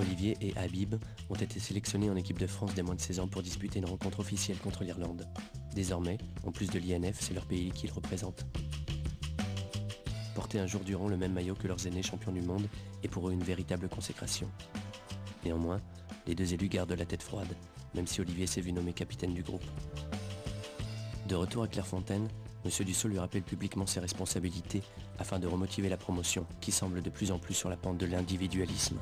Olivier et Habib ont été sélectionnés en équipe de France des moins de 16 ans pour disputer une rencontre officielle contre l'Irlande. Désormais, en plus de l'INF, c'est leur pays qu'ils représentent. Porter un jour durant le même maillot que leurs aînés champions du monde est pour eux une véritable consécration. Néanmoins, les deux élus gardent la tête froide, même si Olivier s'est vu nommé capitaine du groupe. De retour à Clairefontaine, M. Dussault lui rappelle publiquement ses responsabilités afin de remotiver la promotion, qui semble de plus en plus sur la pente de l'individualisme.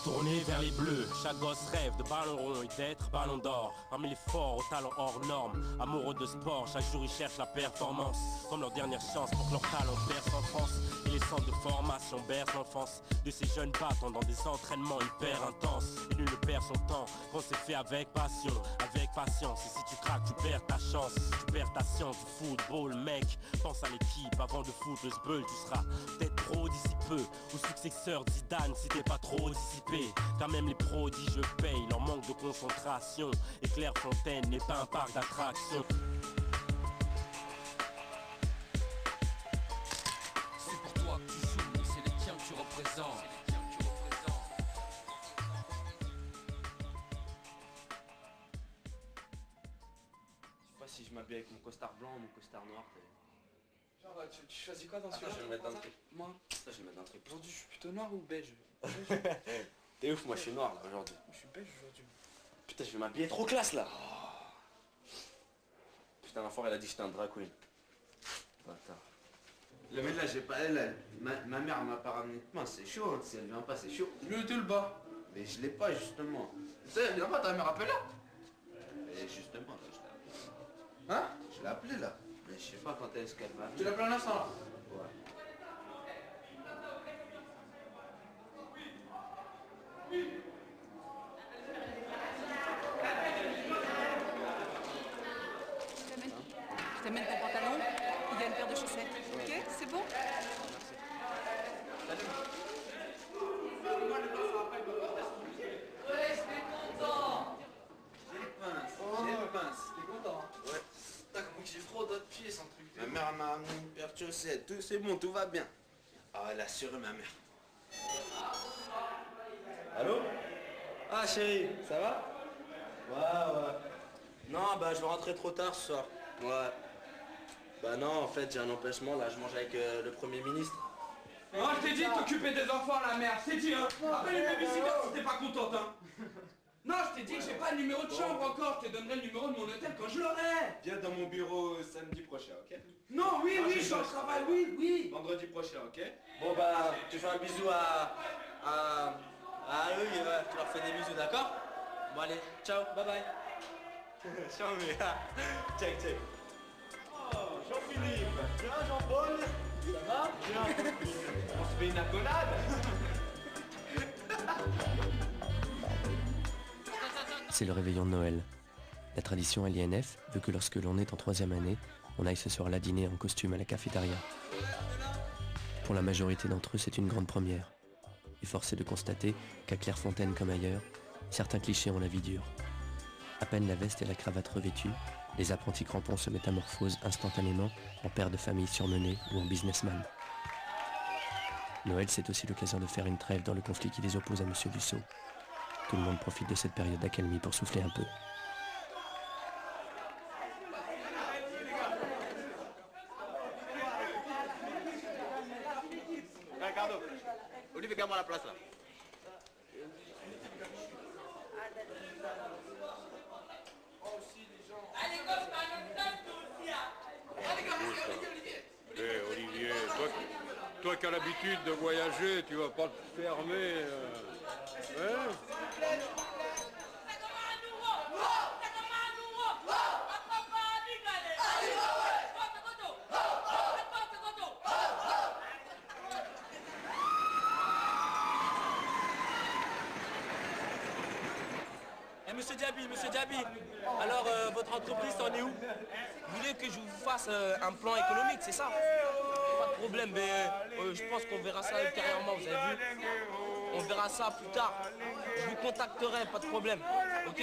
Tourner vers les bleus, chaque gosse rêve de ballon rond et d'être ballon d'or. Parmi les forts aux talents hors normes, amoureux de sport, chaque jour ils cherchent la performance. Comme leur dernière chance pour que leur talent perce en France. Et les centres de formation bercent l'enfance de ces jeunes battants dans des entraînements hyper intenses. Et nul ne perd son temps, quand c'est fait avec passion, avec patience. Et si tu craques, tu perds ta chance, tu perds ta science du football, mec. Pense à l'équipe avant de foutre le sbeul, tu seras peut-être trop d'ici peu. Ou successeur d'Zidane si t'es pas trop dissipé. Car même les prodiges payent leur manque de concentration. Et Clairefontaine n'est pas un parc d'attractions. C'est pour toi que tu joues, mais c'est les tiens que tu représentes. Je sais pas si je m'habille avec mon costard blanc ou mon costard noir. Genre, tu choisis quoi dans ce Je vais le mettre d'un truc. Moi, Ça, je vais le mettre d'un truc. aujourd'hui, je suis plutôt noir ou beige? T'es ouf, moi je suis noir là aujourd'hui. Je suis beige aujourd'hui. Putain, je vais m'habiller trop classe là. Putain, l'enfant elle a dit que j'étais un drag queen. Bâtard. Le mec là, j'ai pas elle. Ma mère m'a pas ramené de pain, c'est chaud. Hein. Si elle vient pas, c'est chaud. Le te le bas. Mais je l'ai pas justement. Tu sais, elle vient pas, ta mère appelle-la. Et justement, là, je l'ai appelé. Hein? Je l'ai appelé là. Mais je sais pas quand est-ce qu'elle va Tu venir. l'appelles un instant là? Ouais. Je t'amène ton pantalon, il y a une paire de chaussettes. Ok, c'est bon? Ouais, j'étais content. J'ai le pince. J'ai le pince. T'es content? Ouais. Putain, comment j'ai trop d'autres pieds sans truc. Ma mère m'a amené une paire de chaussettes. Tout, c'est bon, tout va bien. Ah, elle a assuré ma mère. Allô? Ah chérie, ça va? Ouais. Non, bah je vais rentrer trop tard ce soir. Ouais. Bah non, en fait j'ai un empêchement là, je mange avec le Premier ministre. Oh, je t'ai dit de t'occuper des enfants, la mère, c'est dit, hein. Appelle une babysitter si t'es pas contente, hein. Non, je t'ai dit que j'ai pas le numéro de chambre encore, je te donnerai le numéro de mon hôtel quand je l'aurai. Viens dans mon bureau samedi prochain, ok? Non, oui, je suis au travail, oui. Vendredi prochain, ok? Bon bah, tu fais un bisou à eux, tu leur fais des bisous, d'accord? Bon allez, ciao, bye bye. Ciao, mais check. Oh, Jean-Philippe. Tiens, Jean-Paul. Ça va? Viens. On se fait une accolade. C'est le réveillon de Noël. La tradition à l'INF veut que lorsque l'on est en 3e année, on aille ce soir-là dîner en costume à la cafétéria. Pour la majorité d'entre eux, c'est une grande première. Et force est de constater qu'à Clairefontaine comme ailleurs, certains clichés ont la vie dure. À peine la veste et la cravate revêtues, les apprentis crampons se métamorphosent instantanément en pères de famille surmenés ou en businessman. Noël, c'est aussi l'occasion de faire une trêve dans le conflit qui les oppose à M. Dussault. Tout le monde profite de cette période d'accalmie pour souffler un peu. Ricardo, Olivier, garde-moi la place là. Allez, gosse, t'as un tas de aussi, hein. Eh Olivier, toi qui as l'habitude de voyager, tu vas pas te fermer. Hein? Monsieur Diaby, alors votre entreprise en est où? Vous voulez que je vous fasse un plan économique, c'est ça? Pas de problème, mais je pense qu'on verra ça ultérieurement, vous avez vu? On verra ça plus tard. Je vous contacterai, pas de problème. Ok?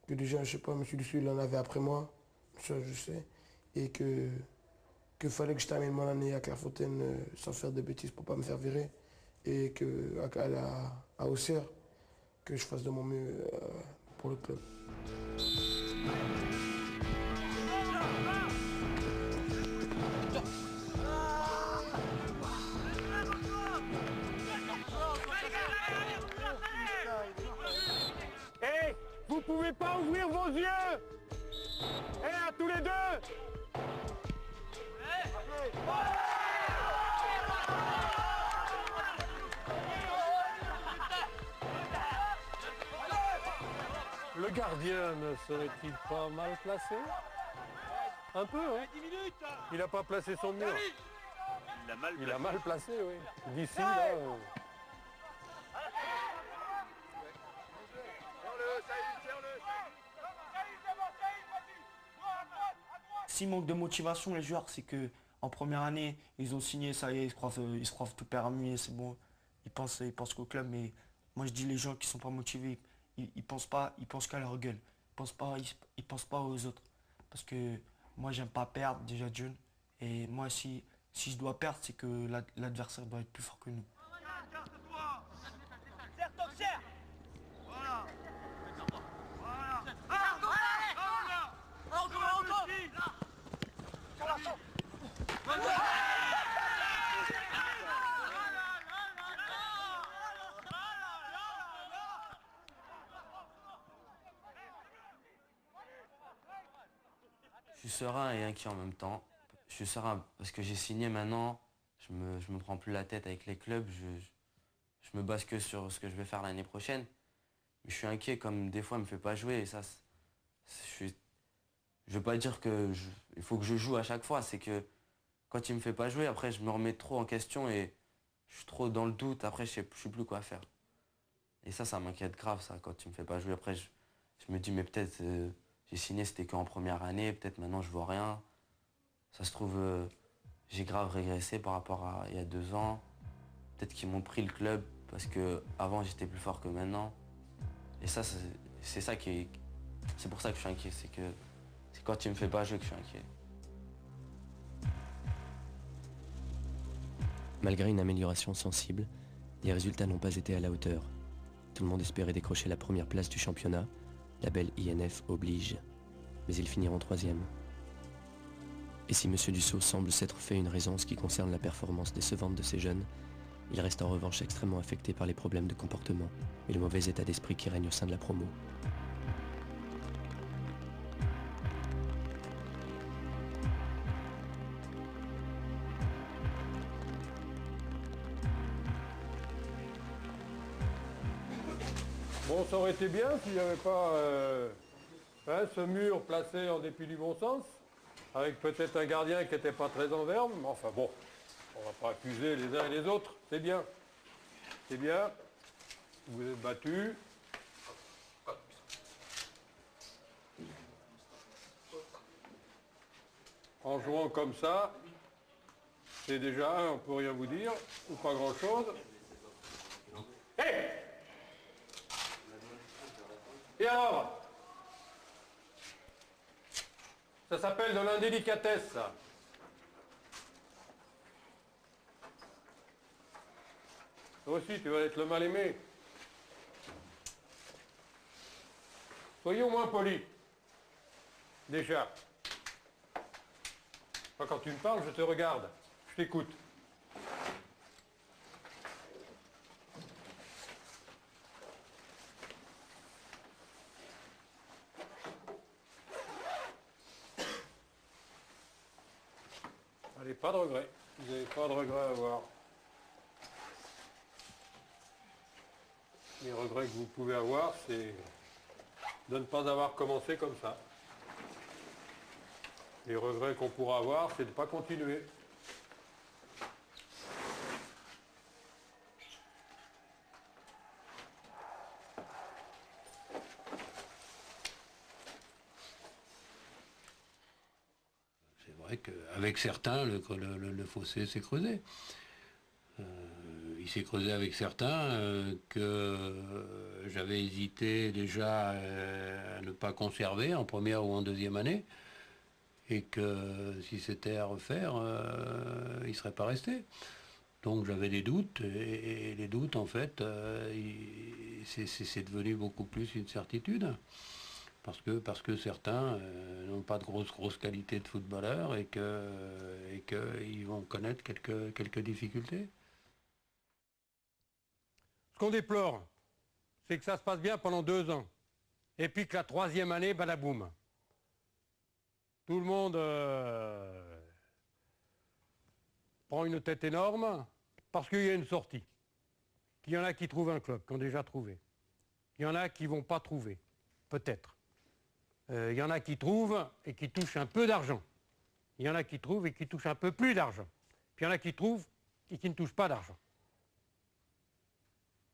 déjà, je sais pas, M. Dussou, il en avait après moi, ça je sais, et que fallait que je termine mon année à Clairefontaine sans faire de bêtises pour pas me faire virer, et que à Auxerre, que je fasse de mon mieux pour le club. Hé, vous pouvez pas ouvrir vos yeux. Hé, à tous les deux. Le gardien ne serait-il pas mal placé? Un peu, hein? Il n'a pas placé son mur. Il a mal placé, oui. D'ici, là... S'il manque de motivation, les joueurs, c'est que en première année, ils ont signé, ça y est, ils se croient tout permis, c'est bon. Ils pensent qu'au club, mais moi je dis les gens qui sont pas motivés, ils pensent qu'à leur gueule. Ils pensent pas aux autres. Parce que moi j'aime pas perdre déjà de jeune. Et moi si je dois perdre, c'est que l'adversaire doit être plus fort que nous. Je suis serein et inquiet en même temps. Je suis serein parce que j'ai signé maintenant, je me prends plus la tête avec les clubs, je me base que sur ce que je vais faire l'année prochaine. Mais je suis inquiet comme des fois il me fait pas jouer et ça, je veux pas dire il faut que je joue à chaque fois, c'est que quand il me fait pas jouer, après je me remets trop en question et je suis trop dans le doute, après je sais plus quoi faire. Et ça m'inquiète grave ça, quand il me fait pas jouer, après je me dis mais peut-être j'ai signé c'était qu'en première année, peut-être maintenant je vois rien. Ça se trouve j'ai grave régressé par rapport à il y a 2 ans. Peut-être qu'ils m'ont pris le club parce que avant j'étais plus fort que maintenant. Et ça c'est pour ça que je suis inquiet, c'est quand il me fait pas jouer que je suis inquiet. Malgré une amélioration sensible, les résultats n'ont pas été à la hauteur. Tout le monde espérait décrocher la première place du championnat, la belle INF oblige. Mais ils finiront 3e. Et si M. Dussault semble s'être fait une raison en ce qui concerne la performance décevante de ces jeunes, il reste en revanche extrêmement affecté par les problèmes de comportement et le mauvais état d'esprit qui règne au sein de la promo. Bon, ça aurait été bien s'il n'y avait pas ce mur placé en dépit du bon sens, avec peut-être un gardien qui n'était pas très en verbe, mais enfin bon, on va pas accuser les uns et les autres, c'est bien. C'est bien, vous êtes battus. En jouant comme ça, c'est déjà un, on peut rien vous dire, ou pas grand-chose. Hey! Et alors? Ça s'appelle de l'indélicatesse, ça. Toi aussi, tu vas être le mal-aimé. Soyez au moins poli. Déjà. Quand tu me parles, je te regarde. Je t'écoute. Allez, pas de regret. Vous n'avez pas de regret à avoir. Les regrets que vous pouvez avoir, c'est de ne pas avoir commencé comme ça. Les regrets qu'on pourra avoir, c'est de ne pas continuer. C'est vrai qu'avec certains, le fossé s'est creusé. Ils s'est creusé avec certains que j'avais hésité déjà à ne pas conserver en première ou en deuxième année, et que si c'était à refaire, il ne serait pas resté. Donc j'avais des doutes, et les doutes, en fait, c'est devenu beaucoup plus une certitude. Parce que certains n'ont pas de grosse qualité de footballeur et qu'ils vont connaître quelques difficultés. Ce qu'on déplore, c'est que ça se passe bien pendant 2 ans. Et puis que la 3e année, badaboum. Tout le monde prend une tête énorme parce qu'il y a une sortie. Il y en a qui trouvent un club, qui ont déjà trouvé. Il y en a qui ne vont pas trouver, peut-être. Il y en a qui trouvent et qui touchent un peu d'argent. Il y en a qui trouvent et qui touchent un peu plus d'argent. Puis il y en a qui trouvent et qui ne touchent pas d'argent.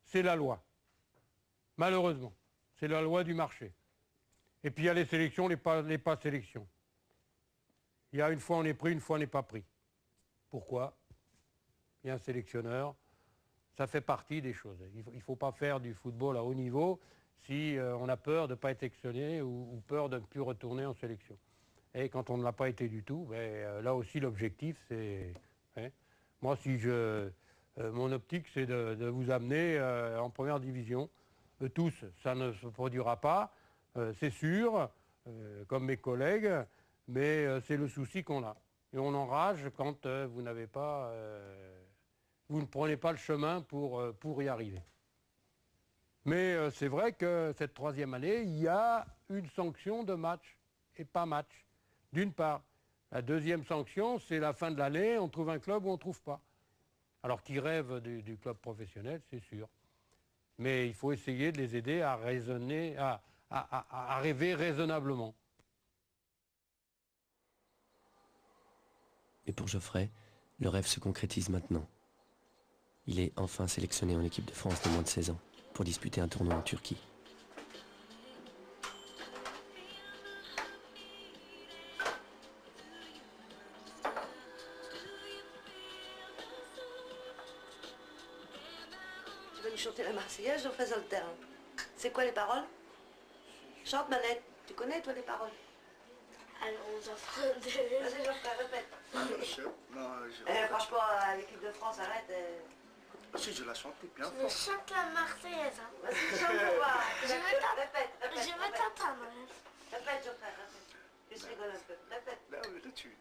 C'est la loi. Malheureusement, c'est la loi du marché. Et puis il y a les sélections, les pas sélections. Il y a une fois on est pris, une fois on n'est pas pris. Pourquoi? Il y a un sélectionneur. Ça fait partie des choses. Il ne faut pas faire du football à haut niveau si on a peur de ne pas être sélectionné ou peur de ne plus retourner en sélection. Et quand on ne l'a pas été du tout, là aussi l'objectif c'est... Moi mon optique c'est de vous amener en première division. Tous, ça ne se produira pas, c'est sûr, comme mes collègues, mais c'est le souci qu'on a. Et on enrage quand vous n'avez pas... vous ne prenez pas le chemin pour y arriver. Mais c'est vrai que cette 3e année, il y a une sanction de match et pas match. D'une part. La 2e sanction, c'est la fin de l'année, on trouve un club ou on ne trouve pas. Alors qu'ils rêvent du club professionnel, c'est sûr. Mais il faut essayer de les aider à raisonner, à rêver raisonnablement. Et pour Geoffrey, le rêve se concrétise maintenant. Il est enfin sélectionné en équipe de France de moins de 16 ans pour disputer un tournoi en Turquie. Tu vas nous chanter la Marseillaise, Geoffrey sur le terrain. C'est quoi les paroles? Chante Manette. Tu connais toi les paroles? Alors, Geoffrey, vas-y Geoffrey, répète. Franchement, l'équipe de France, arrête. Si, je la chante bien fort. Je chante la Marseillaise. Hein. Vas-y, chante pour voir. Répète. Je veux t'entendre. Répète, Geoffrey, répète. Juste rigole un peu. Répète. Là, oui, là, tu...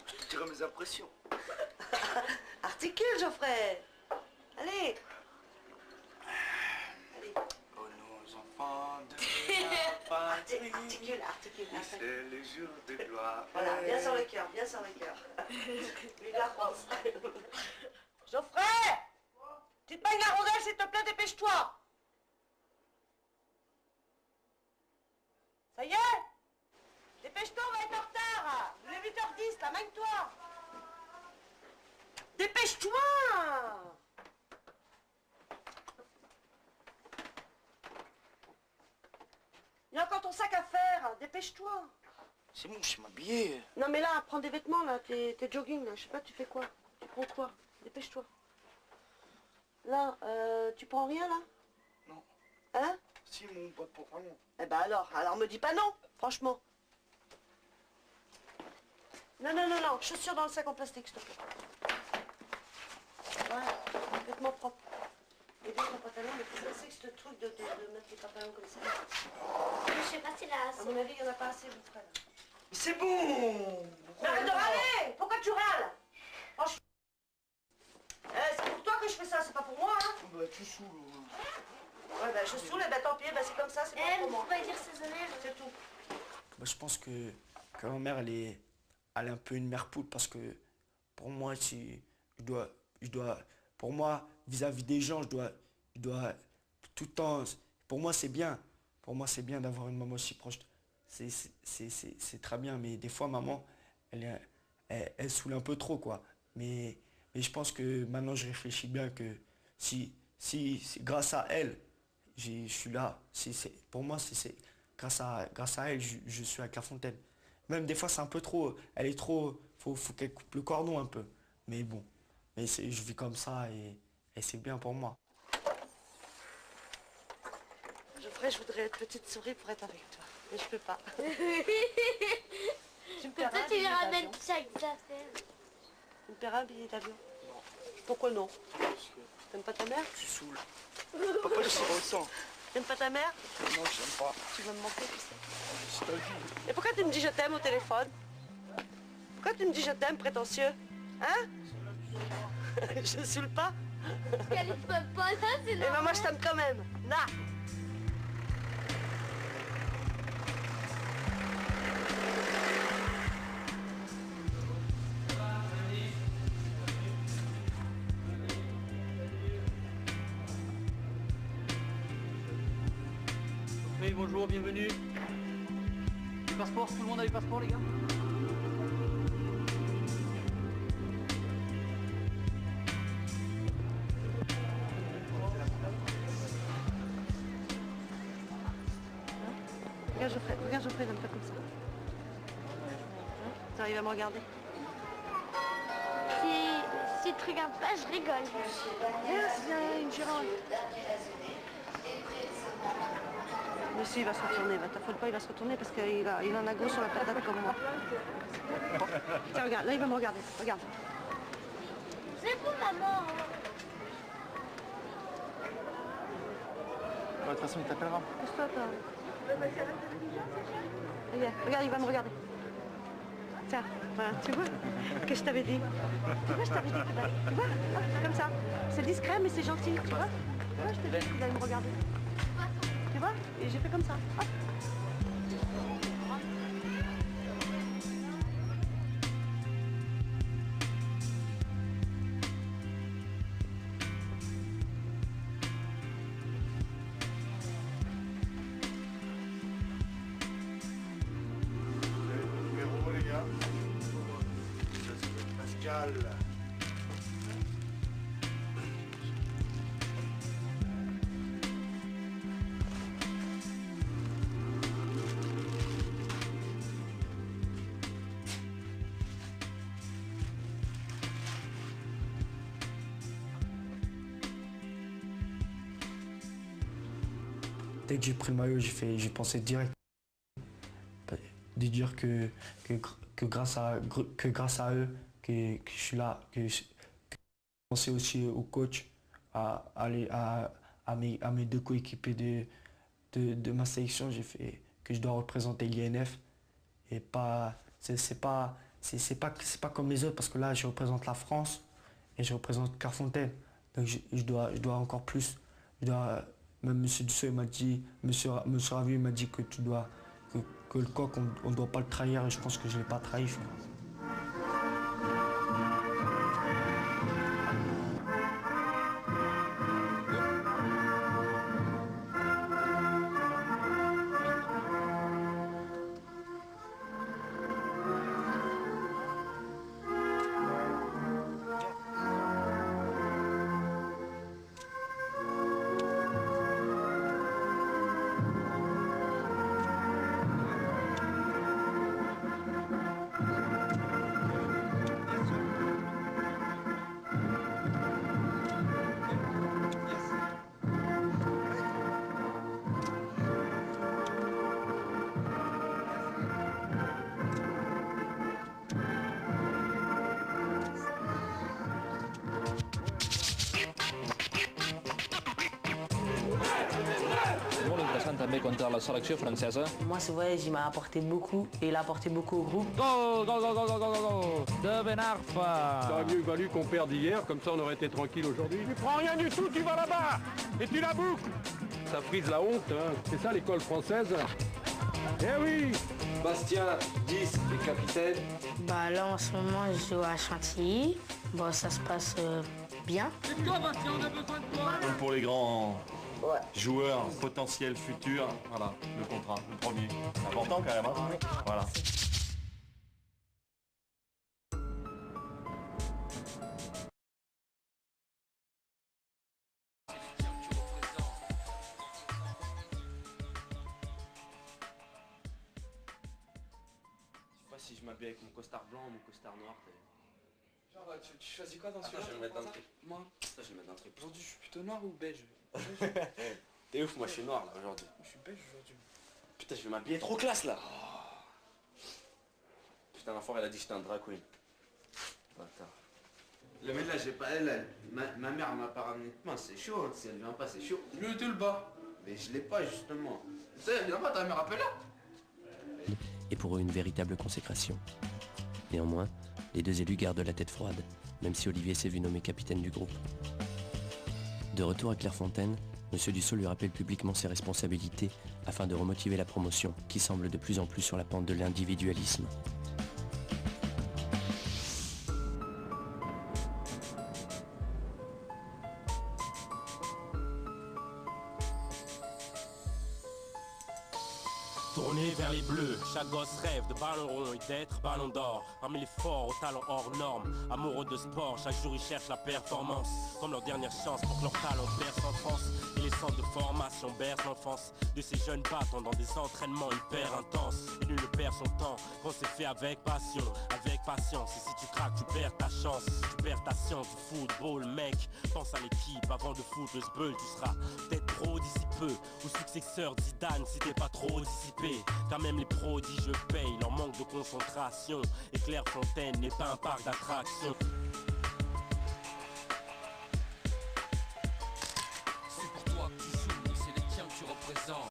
Je te dirai mes impressions. Articule, Geoffrey. Allez. Allez. Oh, nos enfants de la patrie. Articule. C'est le jour de gloire. Voilà, bien sur le cœur, bien sur le cœur. Vive la France. Geoffrey! Tu te payes la rondelle, s'il te plaît, dépêche-toi. Ça y est? Dépêche-toi, on va être en retard. Il est 8h10, là, mène-toi. Dépêche-toi! Il y a encore ton sac à faire, dépêche-toi. C'est bon, je suis m'habiller. Non mais là, prends des vêtements là, tes jogging là, je sais pas, tu fais quoi? Tu prends quoi? Dépêche-toi. Là, tu prends rien là? Non. Hein? Si, mon pote pantalon. Eh ben alors me dis pas non, franchement. Non, chaussures dans le sac en plastique, s'il te plaît. Voilà, vêtements propres. Et bien ton pantalon, mais qu'est-ce que c'est que ce truc de mettre les pantalons comme ça? Je sais pas si là... À mon avis, il n'y en a pas assez, vous frère. Mais c'est bon! Mais arrête de râler! Pourquoi tu râles? Franchement. C'est pour toi que je fais ça, c'est pas pour moi, hein? Bah, tu saoules. Ouais, bah, je saoule, et bah tant pis, bah, c'est comme ça, c'est pas pour moi. Faut pas dire saisonnière. C'est tout. Bah, je pense que ma mère, elle est un peu une mère poule parce que pour moi, pour moi, vis-à-vis des gens, je dois tout le temps, pour moi, c'est bien. Pour moi, c'est bien d'avoir une maman aussi proche. C'est très bien, mais des fois, maman, elle saoule un peu trop, quoi. Mais je pense que maintenant, je réfléchis bien que si grâce à elle, je suis là. Pour moi, c'est grâce à elle, je suis à Clairefontaine. Même des fois, c'est un peu trop. Elle est trop. Faut qu'elle coupe le cordon un peu. Mais bon. Mais je vis comme ça et c'est bien pour moi. Geoffrey, je voudrais être petite souris pour être avec toi. Mais je peux pas. Tu me Comme ça, tu lui ramènes chaque affaire. Tu me paieras un billet d'avion? Non. Pourquoi non? T'aimes pas ta mère? Tu saoules. Papa, je serai au sang. T'aimes pas ta mère? Non, je t'aime pas. Tu vas me manquer, tu sais. Je te le dis. Et pourquoi tu me dis je t'aime au téléphone? Pourquoi tu me dis je t'aime, prétentieux? Hein? Je saoule pas? Parce qu'elle ne peut pas, ça, c'est normal. Eh ben moi, je t'aime quand même. Là. Oui, bonjour, bienvenue. Passeport, tout le monde a eu passeport, les gars? Regarde Geoffrey, donne pas comme ça. Tu arrives à me regarder? Si tu regardes pas, je rigole. Viens, une gérante. Mais si, il va se retourner, va t'affole pas, il va se retourner parce qu'il a un ago sur la patate comme moi. Tiens, regarde, là il va me regarder, regarde. C'est pour maman. De toute façon, il t'appellera. Pousse-toi, toi. Regarde, il va me regarder. Tiens, voilà, tu vois que je t'avais dit. Tu vois, je t'avais dit. Tu vois, hop, comme ça. C'est discret, mais c'est gentil, tu vois. Tu vois, je t'ai dit qu'il allait me regarder. Tu vois, et j'ai fait comme ça. Hop. Numéro, les gars. Pascal. Dès que j'ai pris le maillot, j'ai pensé direct de dire que grâce à eux, que je suis là, que je pensais aussi au coach, à mes deux coéquipiers de ma sélection, j'ai fait que je dois représenter l'INF et pas c'est pas comme les autres parce que là je représente la France et je représente Carfontaine, donc je dois encore plus. Même M. Dussault m'a dit, M. Ravieux m'a dit que que le coq, on ne doit pas le trahir et je pense que je ne l'ai pas trahi. També contra la selecció francesa. Moi, ce voyage, il m'a apporté beaucoup et il a apporté beaucoup au groupe. Go, go, go, go, go, go, go, go de Ben Arfa. Ça aurait mieux valu qu'on perde hier, comme ça on aurait été tranquille aujourd'hui. Tu prends rien du tout, tu vas là-bas et tu la boucles. Ça frise la honte, hein. C'est ça l'école française. Eh oui. Bastien, 10 et capitaine. Bah là, en ce moment, je joue à Chantilly. Bon, ça se passe bien. C'est toi, Bastien, on a besoin de toi. Donc pour les grands joueurs potentiels futurs, voilà, le contrat, le premier. C'est important quand même, hein. Voilà. Si je m'habille avec mon costard blanc ou mon costard noir, Genre, tu choisis quoi dans ce Attends, je vais me mettre dans le truc. Moi Ça, je vais me mettre dans le truc. Aujourd'hui, je suis plutôt noir ou beige? T'es ouf, moi je suis noir là aujourd'hui. Je suis beige aujourd'hui. Putain, je vais m'habiller trop classe là. Putain, l'enfant, elle a dit que j'étais un drag queen. Bâtard. Le mec là, j'ai pas elle. Ma mère m'a pas ramené de pain, c'est chaud. Hein. Si elle vient pas, c'est chaud. Le te le bas. Mais je l'ai pas justement. Tu sais, elle vient pas, ta mère appelle là. Et pour eux une véritable consécration. Néanmoins, les deux élus gardent la tête froide, même si Olivier s'est vu nommé capitaine du groupe. De retour à Clairefontaine, M. Dussault lui rappelle publiquement ses responsabilités afin de remotiver la promotion, qui semble de plus en plus sur la pente de l'individualisme. Tourné vers les bleus, chaque gosse rêve de ballon rond et d'être ballon d'or. Parmi les forts aux talents hors normes, amoureux de sport, chaque jour ils cherchent la performance. Comme leur dernière chance pour que leur talent perce en France. Et les centres de formation bercent l'enfance de ces jeunes battants dans des entraînements hyper intenses. Et nul ne perd son temps quand c'est fait avec passion, avec patience. Et si tu craques, tu perds ta chance, tu perds ta science du football, mec. Pense à l'équipe avant de foutre le sbeul, tu seras peut-être pro d'ici peu, ou successeur de Zidane si t'es pas trop dissipé. Car même les prodiges payent leur manque de concentration. Et Clairefontaine n'est pas un parc d'attractions. C'est pour toi que tu joues, c'est les tiens que tu représentes.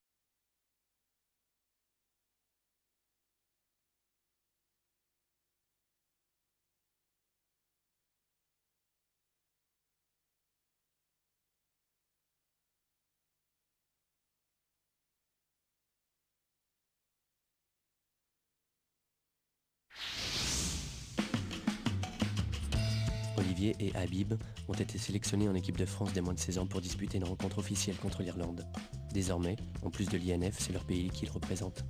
Olivier et Habib ont été sélectionnés en équipe de France des moins de 16 ans pour disputer une rencontre officielle contre l'Irlande. Désormais, en plus de l'INF, c'est leur pays qu'ils représentent.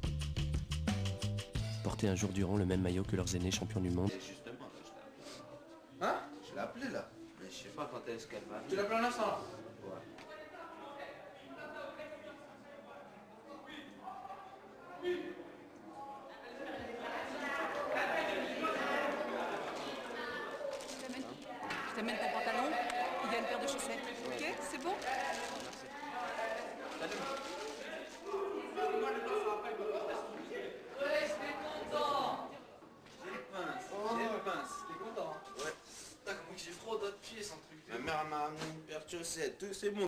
Porter un jour durant le même maillot que leurs aînés champions du monde. Justement, là, je l'ai appelé. Hein? Je l'ai appelé là. Mais je sais pas quand est-ce qu'elle va. Tu l'as appelé en instant là? Ouais. Je t'amène ton pantalon, il y a une paire de chaussettes. Ok, c'est bon? T'es content? Ouais. Putain, comment j'ai trop d'autres pieds sans truc. Ma mère m'a amené une paire de chaussettes, tout c'est bon.